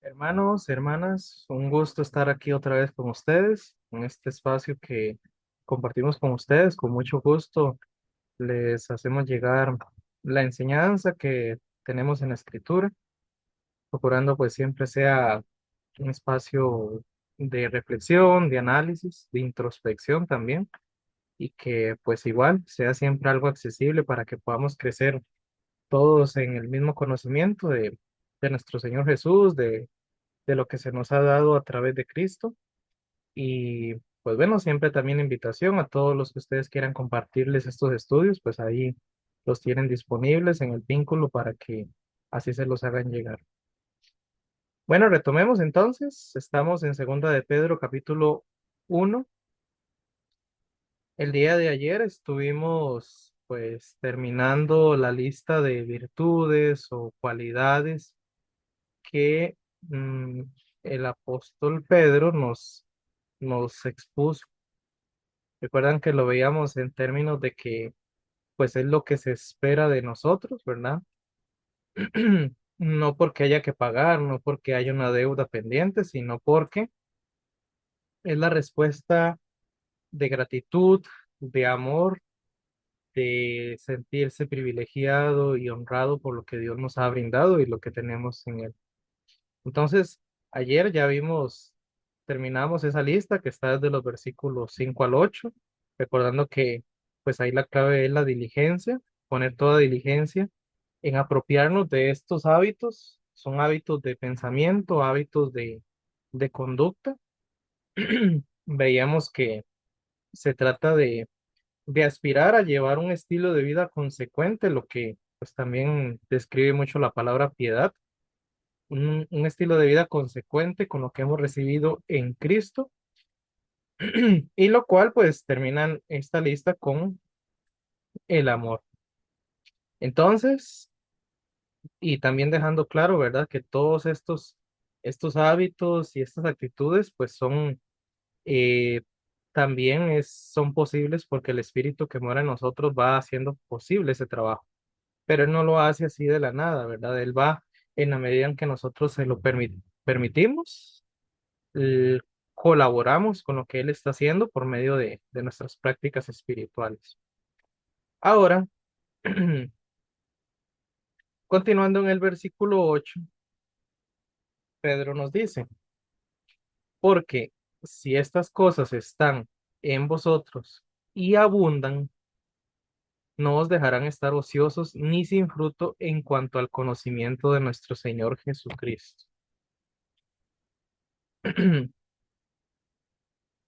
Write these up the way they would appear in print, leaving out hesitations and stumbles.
Hermanos, hermanas, un gusto estar aquí otra vez con ustedes, en este espacio que compartimos con ustedes. Con mucho gusto les hacemos llegar la enseñanza que tenemos en la Escritura, procurando pues siempre sea un espacio de reflexión, de análisis, de introspección también, y que pues igual sea siempre algo accesible para que podamos crecer todos en el mismo conocimiento de nuestro Señor Jesús, de lo que se nos ha dado a través de Cristo. Y pues bueno, siempre también invitación a todos los que ustedes quieran compartirles estos estudios, pues ahí los tienen disponibles en el vínculo para que así se los hagan llegar. Bueno, retomemos entonces. Estamos en Segunda de Pedro, capítulo 1. El día de ayer estuvimos pues terminando la lista de virtudes o cualidades que el apóstol Pedro nos expuso. Recuerdan que lo veíamos en términos de que pues es lo que se espera de nosotros, ¿verdad? No porque haya que pagar, no porque haya una deuda pendiente, sino porque es la respuesta de gratitud, de amor, de sentirse privilegiado y honrado por lo que Dios nos ha brindado y lo que tenemos en Él. Entonces, ayer ya vimos, terminamos esa lista que está desde los versículos 5 al 8, recordando que pues ahí la clave es la diligencia, poner toda diligencia en apropiarnos de estos hábitos, son hábitos de pensamiento, hábitos de conducta. Veíamos que se trata de aspirar a llevar un estilo de vida consecuente, lo que pues también describe mucho la palabra piedad, un estilo de vida consecuente con lo que hemos recibido en Cristo, y lo cual pues terminan esta lista con el amor. Entonces, y también dejando claro, ¿verdad? Que todos estos hábitos y estas actitudes pues son eh, también son posibles porque el Espíritu que mora en nosotros va haciendo posible ese trabajo, pero Él no lo hace así de la nada, ¿verdad? Él va en la medida en que nosotros se lo permitimos, eh, colaboramos con lo que Él está haciendo por medio de nuestras prácticas espirituales. Ahora, continuando en el versículo 8, Pedro nos dice, porque si estas cosas están en vosotros y abundan, no os dejarán estar ociosos ni sin fruto en cuanto al conocimiento de nuestro Señor Jesucristo.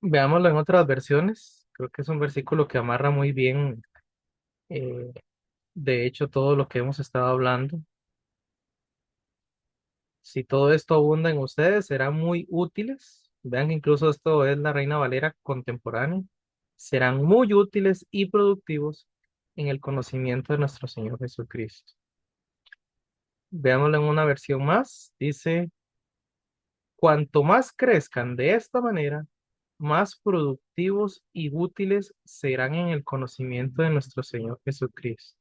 Veámoslo en otras versiones. Creo que es un versículo que amarra muy bien, eh, de hecho, todo lo que hemos estado hablando. Si todo esto abunda en ustedes, serán muy útiles. Vean que incluso esto es la Reina Valera contemporánea. Serán muy útiles y productivos en el conocimiento de nuestro Señor Jesucristo. Veámoslo en una versión más. Dice, cuanto más crezcan de esta manera, más productivos y útiles serán en el conocimiento de nuestro Señor Jesucristo.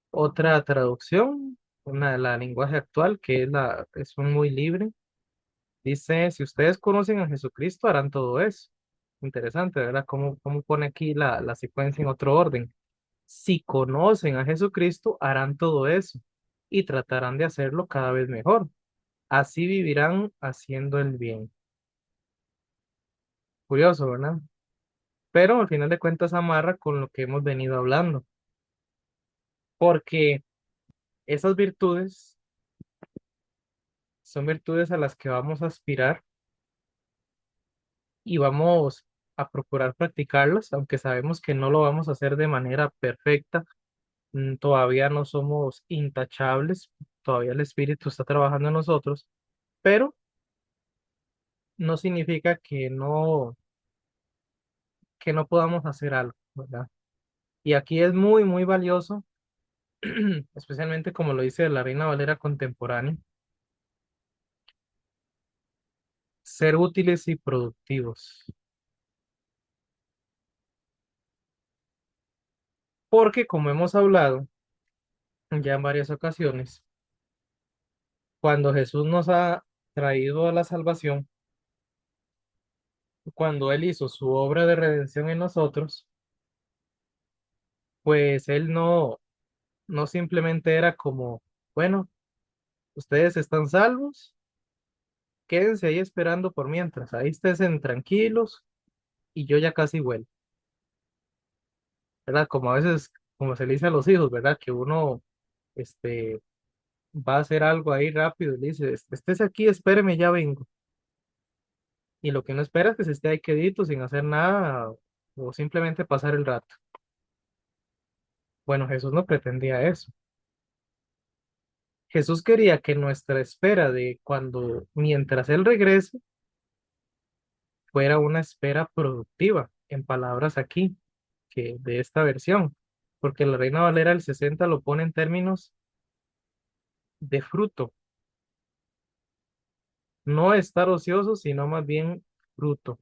Otra traducción, una de la lenguaje actual, que es un muy libre. Dice, si ustedes conocen a Jesucristo, harán todo eso. Interesante, ¿verdad? ¿Cómo pone aquí la secuencia en otro orden? Si conocen a Jesucristo, harán todo eso y tratarán de hacerlo cada vez mejor. Así vivirán haciendo el bien. Curioso, ¿verdad? Pero al final de cuentas amarra con lo que hemos venido hablando, porque esas virtudes son virtudes a las que vamos a aspirar y vamos a procurar practicarlas, aunque sabemos que no lo vamos a hacer de manera perfecta. Todavía no somos intachables, todavía el Espíritu está trabajando en nosotros, pero no significa que no podamos hacer algo, ¿verdad? Y aquí es muy, muy valioso, especialmente como lo dice la Reina Valera contemporánea, ser útiles y productivos. Porque como hemos hablado ya en varias ocasiones, Cuando Jesús nos ha traído a la salvación, cuando Él hizo su obra de redención en nosotros, pues Él no simplemente era como, bueno, ustedes están salvos, quédense ahí esperando por mientras, ahí estén tranquilos y yo ya casi vuelvo, ¿verdad? Como a veces, como se le dice a los hijos, ¿verdad? Que uno, este, va a hacer algo ahí rápido y le dice, estés aquí, espéreme, ya vengo. Y lo que no espera es que se esté ahí quedito sin hacer nada o simplemente pasar el rato. Bueno, Jesús no pretendía eso. Jesús quería que nuestra espera de cuando, mientras Él regrese, fuera una espera productiva, en palabras aquí, que de esta versión, porque la Reina Valera del 60 lo pone en términos de fruto, no estar ocioso, sino más bien fruto.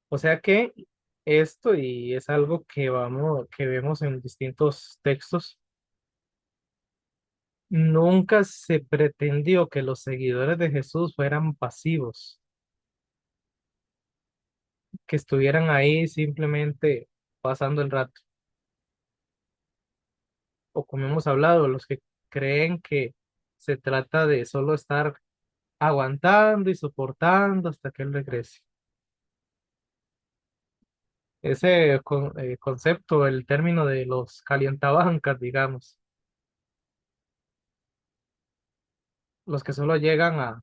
O sea que esto, y es algo que que vemos en distintos textos, nunca se pretendió que los seguidores de Jesús fueran pasivos, que estuvieran ahí simplemente pasando el rato. O como hemos hablado, los que creen que se trata de solo estar aguantando y soportando hasta que Él regrese. Ese concepto, el término de los calientabancas, digamos, los que solo llegan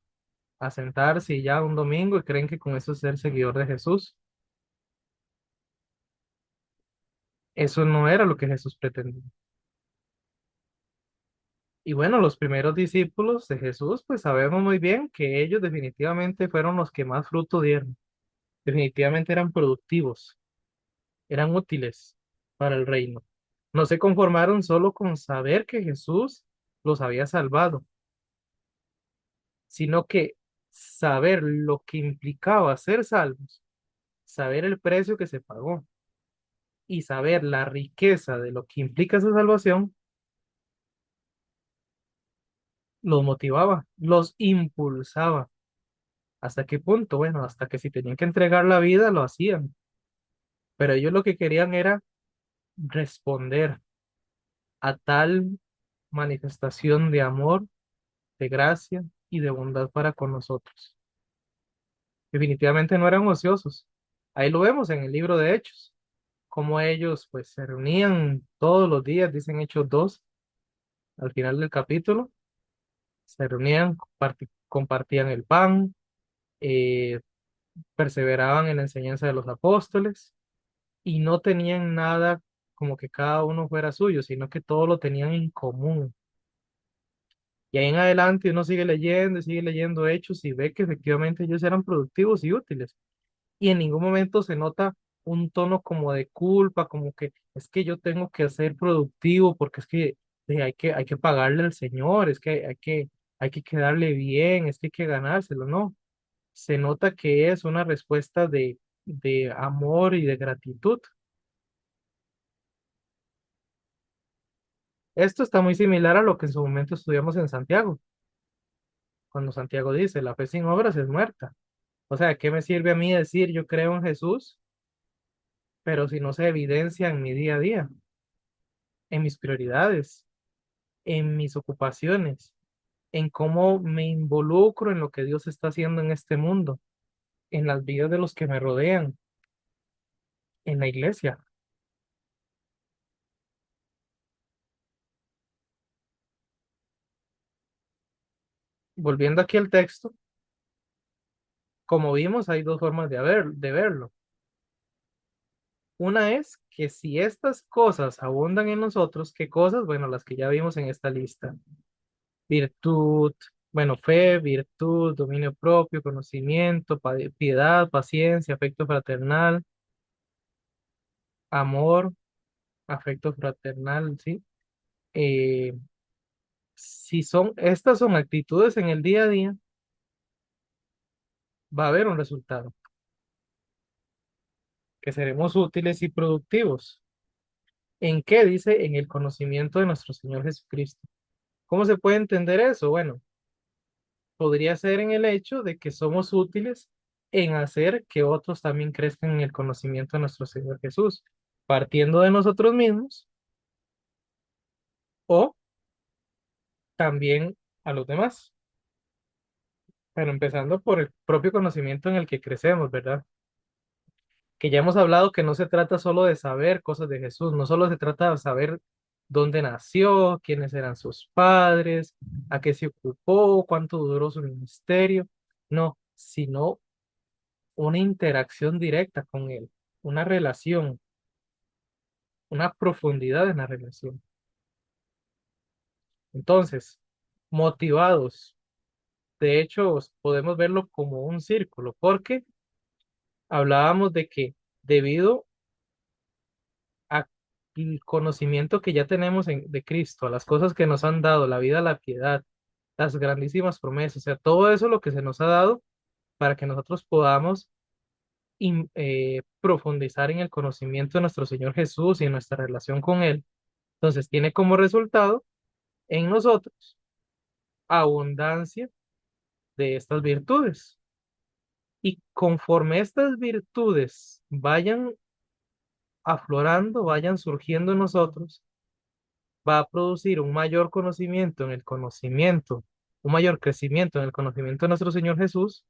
a sentarse y ya un domingo y creen que con eso es ser seguidor de Jesús, eso no era lo que Jesús pretendía. Y bueno, los primeros discípulos de Jesús, pues sabemos muy bien que ellos definitivamente fueron los que más fruto dieron. Definitivamente eran productivos, eran útiles para el reino. No se conformaron solo con saber que Jesús los había salvado, sino que saber lo que implicaba ser salvos, saber el precio que se pagó y saber la riqueza de lo que implica esa salvación, los motivaba, los impulsaba. ¿Hasta qué punto? Bueno, hasta que si tenían que entregar la vida, lo hacían. Pero ellos lo que querían era responder a tal manifestación de amor, de gracia y de bondad para con nosotros. Definitivamente no eran ociosos. Ahí lo vemos en el libro de Hechos, cómo ellos pues se reunían todos los días, dicen Hechos 2 al final del capítulo, se reunían, compartían el pan, eh, perseveraban en la enseñanza de los apóstoles y no tenían nada como que cada uno fuera suyo, sino que todo lo tenían en común. Y ahí en adelante uno sigue leyendo hechos y ve que efectivamente ellos eran productivos y útiles. Y en ningún momento se nota un tono como de culpa, como que es que yo tengo que ser productivo porque es que hay que pagarle al Señor, es que hay que quedarle bien, es que hay que ganárselo, ¿no? Se nota que es una respuesta de amor y de gratitud. Esto está muy similar a lo que en su momento estudiamos en Santiago, cuando Santiago dice, la fe sin obras es muerta. O sea, ¿qué me sirve a mí decir yo creo en Jesús, pero si no se evidencia en mi día a día, en mis prioridades, en mis ocupaciones, en cómo me involucro en lo que Dios está haciendo en este mundo, en las vidas de los que me rodean, en la iglesia? Volviendo aquí al texto, como vimos, hay dos formas de verlo. Una es que si estas cosas abundan en nosotros, ¿qué cosas? Bueno, las que ya vimos en esta lista. Virtud, bueno, fe, virtud, dominio propio, conocimiento, piedad, paciencia, afecto fraternal, amor, afecto fraternal, ¿sí? Eh, si son, estas son actitudes en el día a día, va a haber un resultado, que seremos útiles y productivos. ¿En qué? Dice, en el conocimiento de nuestro Señor Jesucristo. ¿Cómo se puede entender eso? Bueno, podría ser en el hecho de que somos útiles en hacer que otros también crezcan en el conocimiento de nuestro Señor Jesús, partiendo de nosotros mismos o también a los demás, pero empezando por el propio conocimiento en el que crecemos, ¿verdad? Que ya hemos hablado que no se trata solo de saber cosas de Jesús, no solo se trata de saber dónde nació, quiénes eran sus padres, a qué se ocupó, cuánto duró su ministerio, no, sino una interacción directa con Él, una relación, una profundidad en la relación. Entonces, motivados, de hecho, podemos verlo como un círculo, porque hablábamos de que debido al conocimiento que ya tenemos de Cristo, a las cosas que nos han dado, la vida, la piedad, las grandísimas promesas, o sea, todo eso lo que se nos ha dado para que nosotros podamos profundizar en el conocimiento de nuestro Señor Jesús y en nuestra relación con Él. Entonces, tiene como resultado en nosotros abundancia de estas virtudes. Y conforme estas virtudes vayan aflorando, vayan surgiendo en nosotros, va a producir un mayor conocimiento en el conocimiento, un mayor crecimiento en el conocimiento de nuestro Señor Jesús,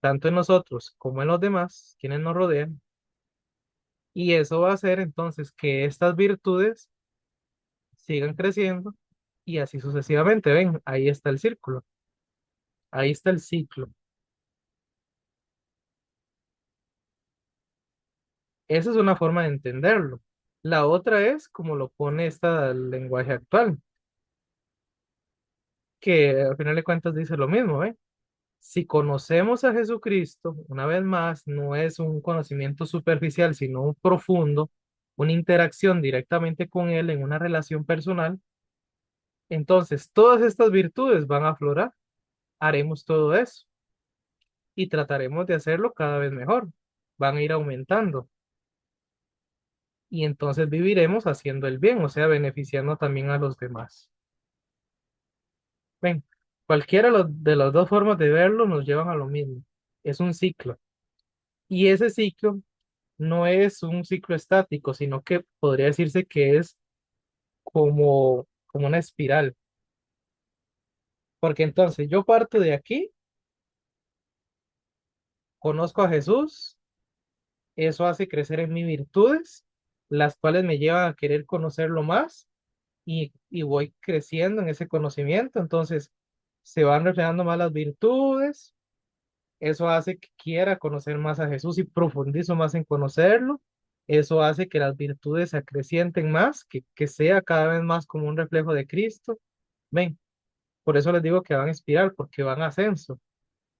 tanto en nosotros como en los demás, quienes nos rodean. Y eso va a hacer entonces que estas virtudes sigan creciendo y así sucesivamente. Ven, ahí está el círculo, ahí está el ciclo. Esa es una forma de entenderlo. La otra es como lo pone este lenguaje actual, que al final de cuentas dice lo mismo, ¿eh? Si conocemos a Jesucristo, una vez más, no es un conocimiento superficial, sino un profundo, una interacción directamente con Él en una relación personal, entonces todas estas virtudes van a aflorar, haremos todo eso y trataremos de hacerlo cada vez mejor, van a ir aumentando y entonces viviremos haciendo el bien, o sea, beneficiando también a los demás. Ven, cualquiera de las dos formas de verlo nos llevan a lo mismo, es un ciclo y ese ciclo no es un ciclo estático, sino que podría decirse que es como una espiral. Porque entonces yo parto de aquí, conozco a Jesús, eso hace crecer en mí virtudes, las cuales me llevan a querer conocerlo más y voy creciendo en ese conocimiento. Entonces se van reflejando más las virtudes, eso hace que quiera conocer más a Jesús y profundizo más en conocerlo. Eso hace que las virtudes se acrecienten más, que sea cada vez más como un reflejo de Cristo. Ven, por eso les digo que van a espiral, porque van a ascenso.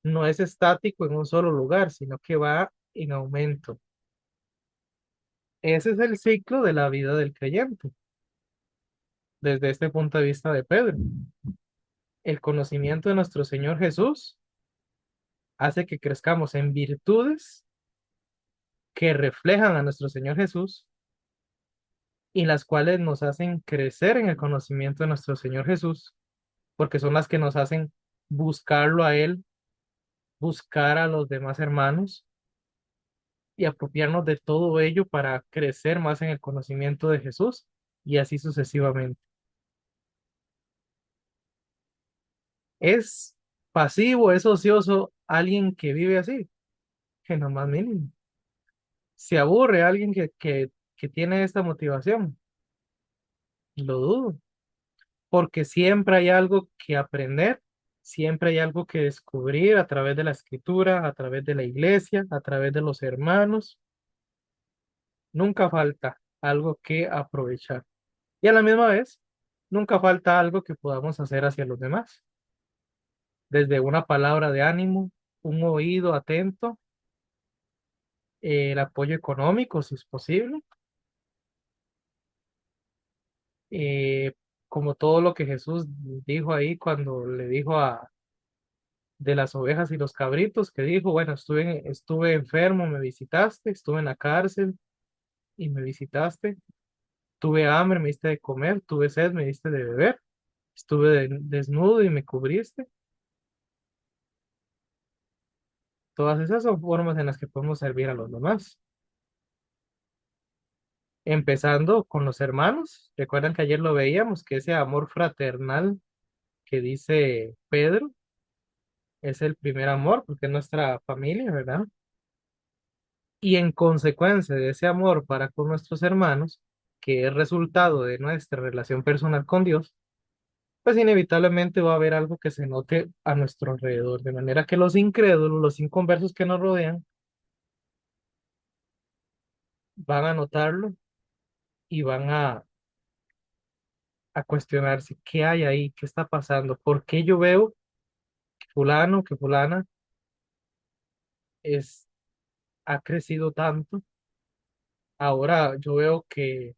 No es estático en un solo lugar, sino que va en aumento. Ese es el ciclo de la vida del creyente, desde este punto de vista de Pedro. El conocimiento de nuestro Señor Jesús hace que crezcamos en virtudes que reflejan a nuestro Señor Jesús y las cuales nos hacen crecer en el conocimiento de nuestro Señor Jesús, porque son las que nos hacen buscarlo a Él, buscar a los demás hermanos y apropiarnos de todo ello para crecer más en el conocimiento de Jesús y así sucesivamente. ¿Es pasivo, es ocioso alguien que vive así? Que no más mínimo. ¿Se aburre alguien que tiene esta motivación? Lo dudo, porque siempre hay algo que aprender, siempre hay algo que descubrir a través de la escritura, a través de la iglesia, a través de los hermanos. Nunca falta algo que aprovechar. Y a la misma vez, nunca falta algo que podamos hacer hacia los demás, desde una palabra de ánimo, un oído atento, el apoyo económico, si es posible, eh, como todo lo que Jesús dijo ahí cuando le dijo de las ovejas y los cabritos, que dijo, bueno, estuve enfermo, me visitaste, estuve en la cárcel, y me visitaste. Tuve hambre, me diste de comer, tuve sed, me diste de beber. Estuve desnudo y me cubriste. Todas esas son formas en las que podemos servir a los demás. Empezando con los hermanos. Recuerdan que ayer lo veíamos, que ese amor fraternal que dice Pedro es el primer amor, porque es nuestra familia, ¿verdad? Y en consecuencia de ese amor para con nuestros hermanos, que es resultado de nuestra relación personal con Dios, pues inevitablemente va a haber algo que se note a nuestro alrededor, de manera que los incrédulos, los inconversos que nos rodean, van a notarlo y van a cuestionarse qué hay ahí, qué está pasando, por qué yo veo que fulano, que fulana es, ha crecido tanto. Ahora yo veo que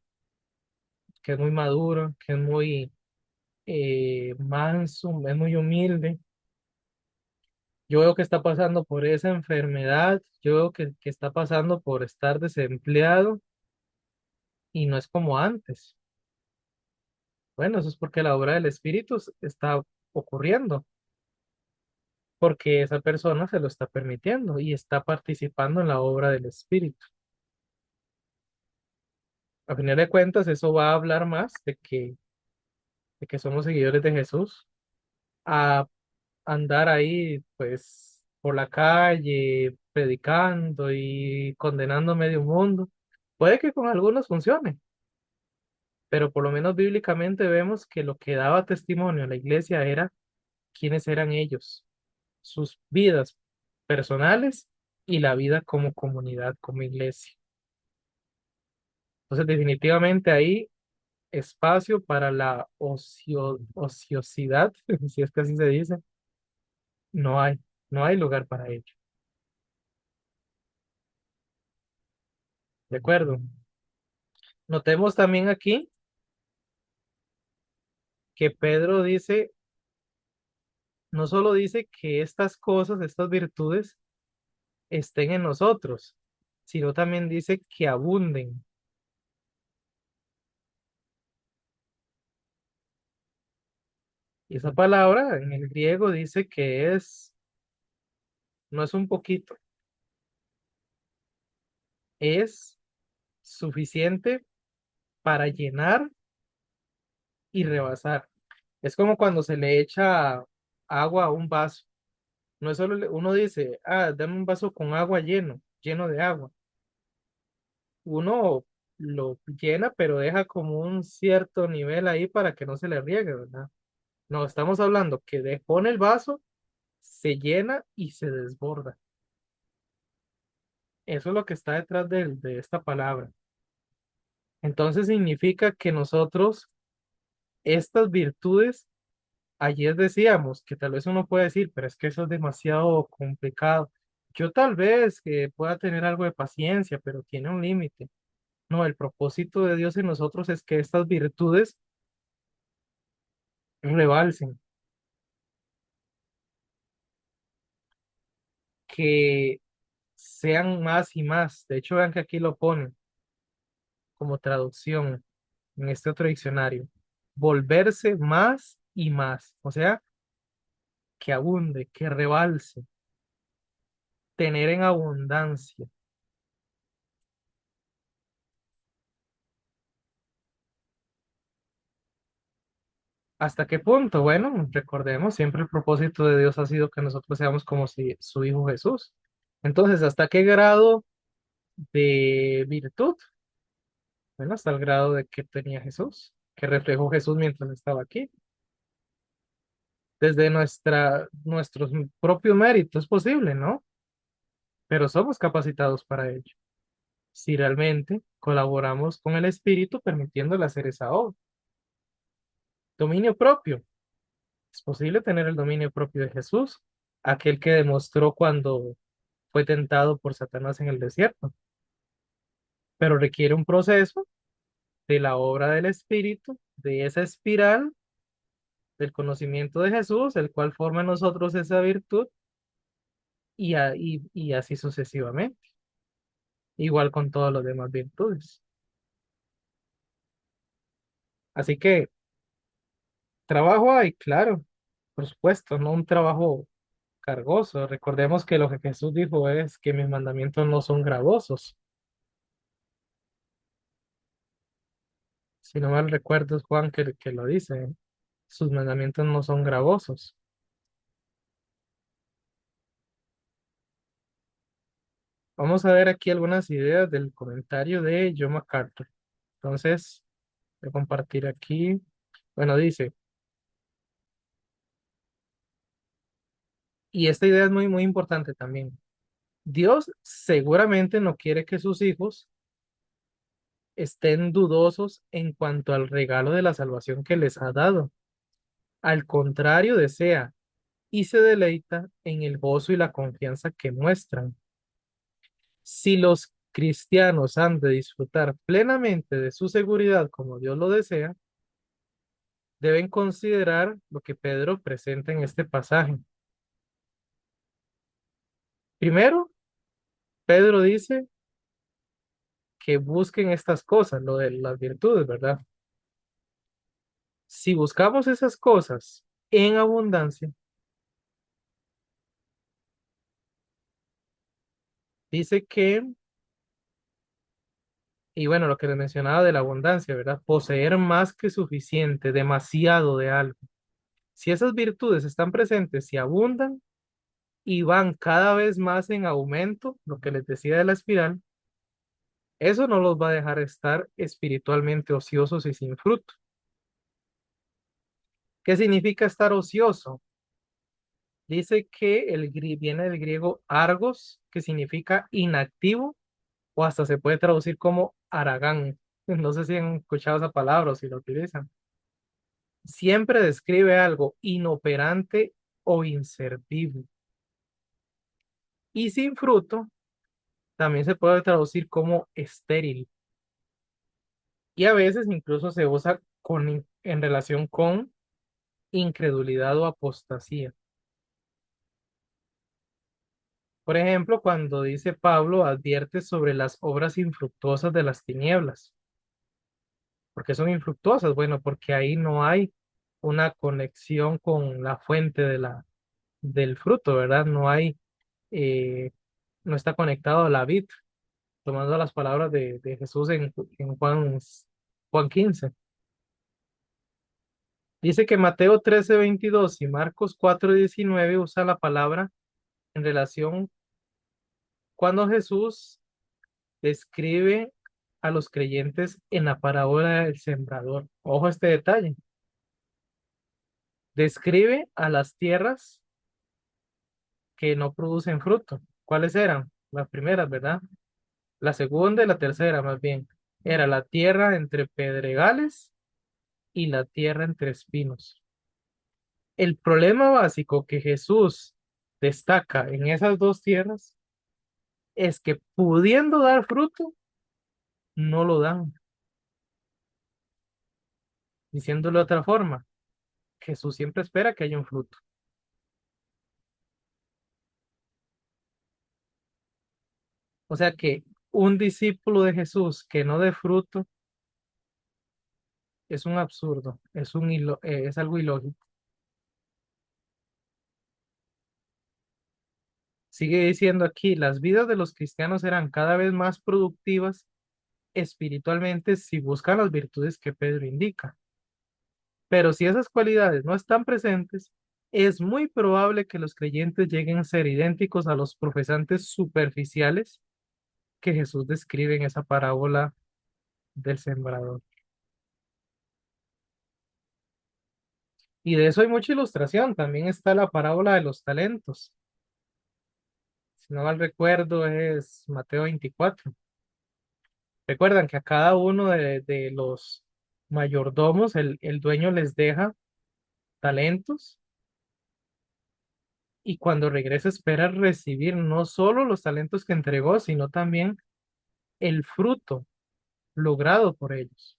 es muy maduro, que es muy manso, es muy humilde. Yo veo que está pasando por esa enfermedad, yo veo que está pasando por estar desempleado y no es como antes. Bueno, eso es porque la obra del Espíritu está ocurriendo, porque esa persona se lo está permitiendo y está participando en la obra del Espíritu. A final de cuentas, eso va a hablar más de que somos seguidores de Jesús, a andar ahí, pues, por la calle, predicando y condenando a medio mundo. Puede que con algunos funcione, pero por lo menos bíblicamente vemos que lo que daba testimonio a la iglesia era quiénes eran ellos, sus vidas personales y la vida como comunidad, como iglesia. Entonces, definitivamente ahí espacio para la ociosidad, si es que así se dice, no hay, no hay lugar para ello. ¿De acuerdo? Notemos también aquí que Pedro dice, no solo dice que estas cosas, estas virtudes estén en nosotros, sino también dice que abunden. Y esa palabra en el griego dice que no es un poquito, es suficiente para llenar y rebasar. Es como cuando se le echa agua a un vaso. No es solo, uno dice, ah, dame un vaso con agua lleno, lleno de agua. Uno lo llena, pero deja como un cierto nivel ahí para que no se le riegue, ¿verdad? No, estamos hablando que pone el vaso, se llena y se desborda. Eso es lo que está detrás de esta palabra. Entonces significa que nosotros, estas virtudes, ayer decíamos que tal vez uno puede decir, pero es que eso es demasiado complicado. Yo tal vez que pueda tener algo de paciencia, pero tiene un límite. No, el propósito de Dios en nosotros es que estas virtudes rebalsen, que sean más y más. De hecho, vean que aquí lo ponen como traducción en este otro diccionario. Volverse más y más. O sea, que abunde, que rebalse, tener en abundancia. ¿Hasta qué punto? Bueno, recordemos, siempre el propósito de Dios ha sido que nosotros seamos como si su Hijo Jesús. Entonces, ¿hasta qué grado de virtud? Bueno, hasta el grado de que tenía Jesús, que reflejó Jesús mientras estaba aquí. Desde nuestros propios méritos es posible, ¿no? Pero somos capacitados para ello. Si realmente colaboramos con el Espíritu permitiéndole hacer esa obra. Dominio propio. Es posible tener el dominio propio de Jesús, aquel que demostró cuando fue tentado por Satanás en el desierto, pero requiere un proceso de la obra del Espíritu, de esa espiral del conocimiento de Jesús, el cual forma en nosotros esa virtud y así sucesivamente, igual con todas las demás virtudes. Así que trabajo hay, claro, por supuesto, no un trabajo cargoso. Recordemos que lo que Jesús dijo es que mis mandamientos no son gravosos. Si no mal recuerdo, es Juan que lo dice. Sus mandamientos no son gravosos. Vamos a ver aquí algunas ideas del comentario de John MacArthur. Entonces, voy a compartir aquí. Bueno, dice, y esta idea es muy, muy importante también. Dios seguramente no quiere que sus hijos estén dudosos en cuanto al regalo de la salvación que les ha dado. Al contrario, desea y se deleita en el gozo y la confianza que muestran. Si los cristianos han de disfrutar plenamente de su seguridad como Dios lo desea, deben considerar lo que Pedro presenta en este pasaje. Primero, Pedro dice que busquen estas cosas, lo de las virtudes, ¿verdad? Si buscamos esas cosas en abundancia, dice que, y bueno, lo que les mencionaba de la abundancia, ¿verdad? Poseer más que suficiente, demasiado de algo. Si esas virtudes están presentes y abundan y van cada vez más en aumento, lo que les decía de la espiral, eso no los va a dejar estar espiritualmente ociosos y sin fruto. ¿Qué significa estar ocioso? Dice que viene del griego argos, que significa inactivo, o hasta se puede traducir como aragán. No sé si han escuchado esa palabra o si la utilizan. Siempre describe algo inoperante o inservible. Y sin fruto también se puede traducir como estéril. Y a veces incluso se usa en relación con incredulidad o apostasía. Por ejemplo, cuando dice Pablo, advierte sobre las obras infructuosas de las tinieblas. ¿Por qué son infructuosas? Bueno, porque ahí no hay una conexión con la fuente del fruto, ¿verdad? Eh, no está conectado a la vid, tomando las palabras de Jesús en Juan 15. Dice que Mateo 13:22 y Marcos 4:19 usa la palabra en relación cuando Jesús describe a los creyentes en la parábola del sembrador. Ojo a este detalle. Describe a las tierras que no producen fruto. ¿Cuáles eran? Las primeras, ¿verdad? La segunda y la tercera, más bien. Era la tierra entre pedregales y la tierra entre espinos. El problema básico que Jesús destaca en esas dos tierras es que pudiendo dar fruto, no lo dan. Diciéndolo de otra forma, Jesús siempre espera que haya un fruto. O sea que un discípulo de Jesús que no dé fruto es un absurdo, es algo ilógico. Sigue diciendo aquí, las vidas de los cristianos serán cada vez más productivas espiritualmente si buscan las virtudes que Pedro indica. Pero si esas cualidades no están presentes, es muy probable que los creyentes lleguen a ser idénticos a los profesantes superficiales que Jesús describe en esa parábola del sembrador. Y de eso hay mucha ilustración. También está la parábola de los talentos. Si no mal recuerdo, es Mateo 24. Recuerdan que a cada uno de los mayordomos el dueño les deja talentos y cuando regresa espera recibir no solo los talentos que entregó, sino también el fruto logrado por ellos.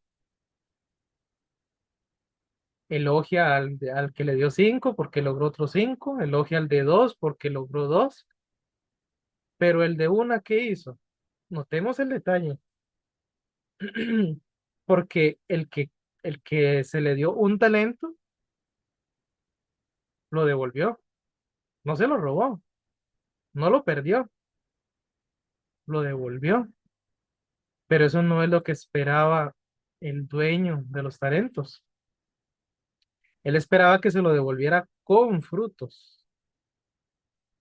Elogia al que le dio 5 porque logró otros 5, elogia al de 2 porque logró 2, pero el de una, ¿qué hizo? Notemos el detalle, porque El que se le dio un talento, lo devolvió. No se lo robó, no lo perdió, lo devolvió. Pero eso no es lo que esperaba el dueño de los talentos. Él esperaba que se lo devolviera con frutos.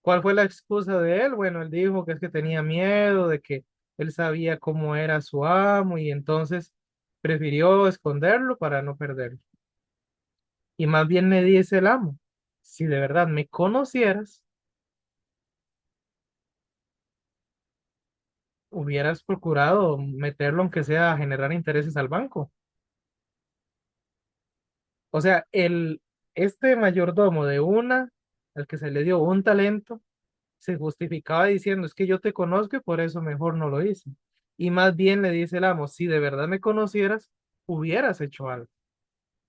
¿Cuál fue la excusa de él? Bueno, él dijo que es que tenía miedo, de que él sabía cómo era su amo y entonces prefirió esconderlo para no perderlo. Y más bien le dice el amo, si de verdad me conocieras, hubieras procurado meterlo aunque sea a generar intereses al banco. O sea, este mayordomo de una, al que se le dio un talento, se justificaba diciendo, es que yo te conozco y por eso mejor no lo hice. Y más bien le dice el amo, si de verdad me conocieras, hubieras hecho algo,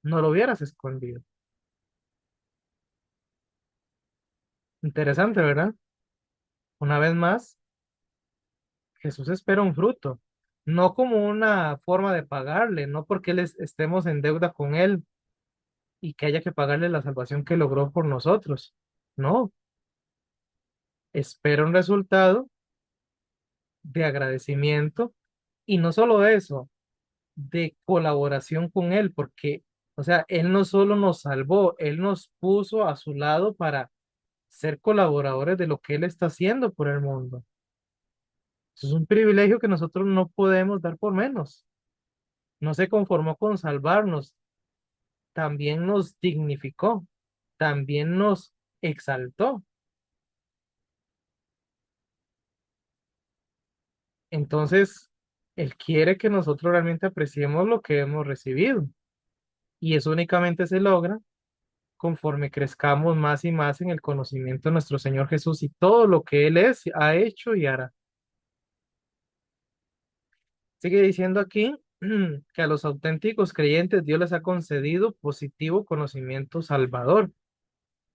no lo hubieras escondido. Interesante, ¿verdad? Una vez más, Jesús espera un fruto, no como una forma de pagarle, no porque estemos en deuda con él y que haya que pagarle la salvación que logró por nosotros. No, espera un resultado de agradecimiento y no solo eso, de colaboración con Él, porque, o sea, Él no solo nos salvó, Él nos puso a su lado para ser colaboradores de lo que Él está haciendo por el mundo. Eso es un privilegio que nosotros no podemos dar por menos. No se conformó con salvarnos, también nos dignificó, también nos exaltó. Entonces, Él quiere que nosotros realmente apreciemos lo que hemos recibido. Y eso únicamente se logra conforme crezcamos más y más en el conocimiento de nuestro Señor Jesús y todo lo que Él es, ha hecho y hará. Sigue diciendo aquí que a los auténticos creyentes Dios les ha concedido positivo conocimiento salvador.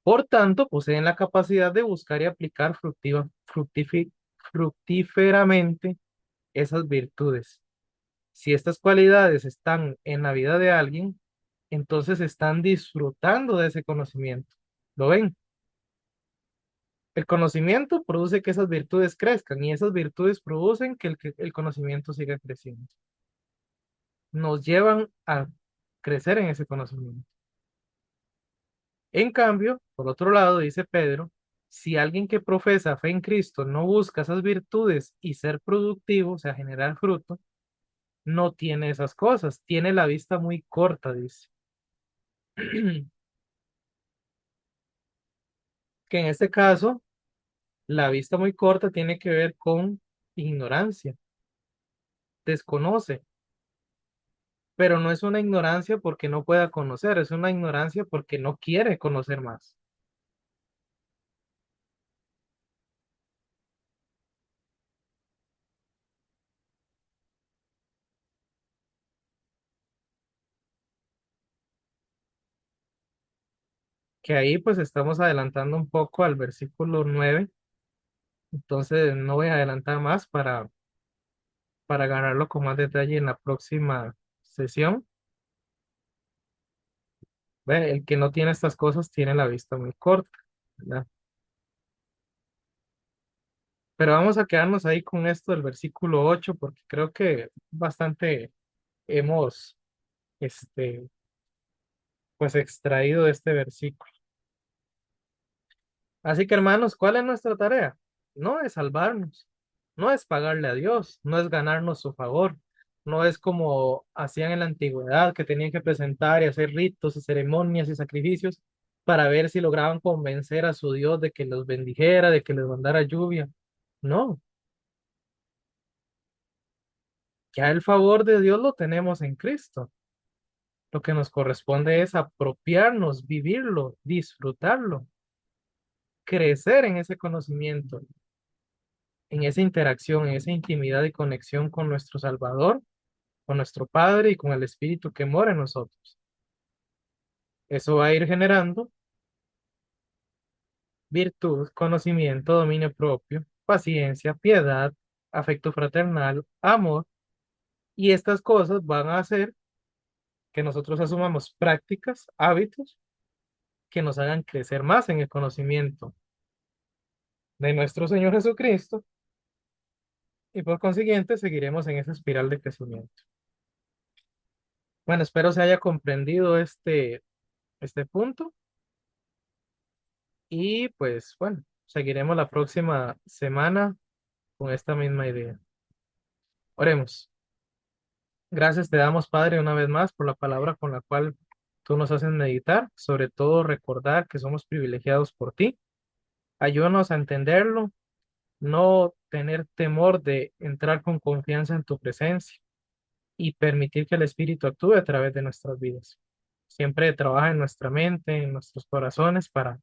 Por tanto, poseen la capacidad de buscar y aplicar fructíferamente esas virtudes. Si estas cualidades están en la vida de alguien, entonces están disfrutando de ese conocimiento. ¿Lo ven? El conocimiento produce que esas virtudes crezcan y esas virtudes producen que el conocimiento siga creciendo. Nos llevan a crecer en ese conocimiento. En cambio, por otro lado, dice Pedro, si alguien que profesa fe en Cristo no busca esas virtudes y ser productivo, o sea, generar fruto, no tiene esas cosas, tiene la vista muy corta, dice. Que en este caso, la vista muy corta tiene que ver con ignorancia, desconoce, pero no es una ignorancia porque no pueda conocer, es una ignorancia porque no quiere conocer más. Que ahí pues estamos adelantando un poco al versículo 9, entonces no voy a adelantar más para agarrarlo con más detalle en la próxima sesión. Ve, el que no tiene estas cosas tiene la vista muy corta, ¿verdad? Pero vamos a quedarnos ahí con esto del versículo 8 porque creo que bastante hemos este, pues extraído de este versículo. Así que hermanos, ¿cuál es nuestra tarea? No es salvarnos, no es pagarle a Dios, no es ganarnos su favor, no es como hacían en la antigüedad, que tenían que presentar y hacer ritos y ceremonias y sacrificios para ver si lograban convencer a su Dios de que los bendijera, de que les mandara lluvia. No, ya el favor de Dios lo tenemos en Cristo. Lo que nos corresponde es apropiarnos, vivirlo, disfrutarlo, crecer en ese conocimiento, en esa interacción, en esa intimidad y conexión con nuestro Salvador, con nuestro Padre y con el Espíritu que mora en nosotros. Eso va a ir generando virtud, conocimiento, dominio propio, paciencia, piedad, afecto fraternal, amor, y estas cosas van a hacer que nosotros asumamos prácticas, hábitos que nos hagan crecer más en el conocimiento de nuestro Señor Jesucristo y por consiguiente seguiremos en esa espiral de crecimiento. Bueno, espero se haya comprendido este punto y pues bueno, seguiremos la próxima semana con esta misma idea. Oremos. Gracias te damos, Padre, una vez más por la palabra con la cual tú nos haces meditar, sobre todo recordar que somos privilegiados por ti. Ayúdanos a entenderlo, no tener temor de entrar con confianza en tu presencia y permitir que el Espíritu actúe a través de nuestras vidas. Siempre trabaja en nuestra mente, en nuestros corazones para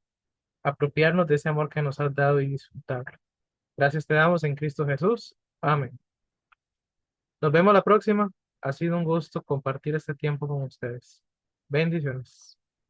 apropiarnos de ese amor que nos has dado y disfrutarlo. Gracias te damos en Cristo Jesús. Amén. Nos vemos la próxima. Ha sido un gusto compartir este tiempo con ustedes. Bendiciones.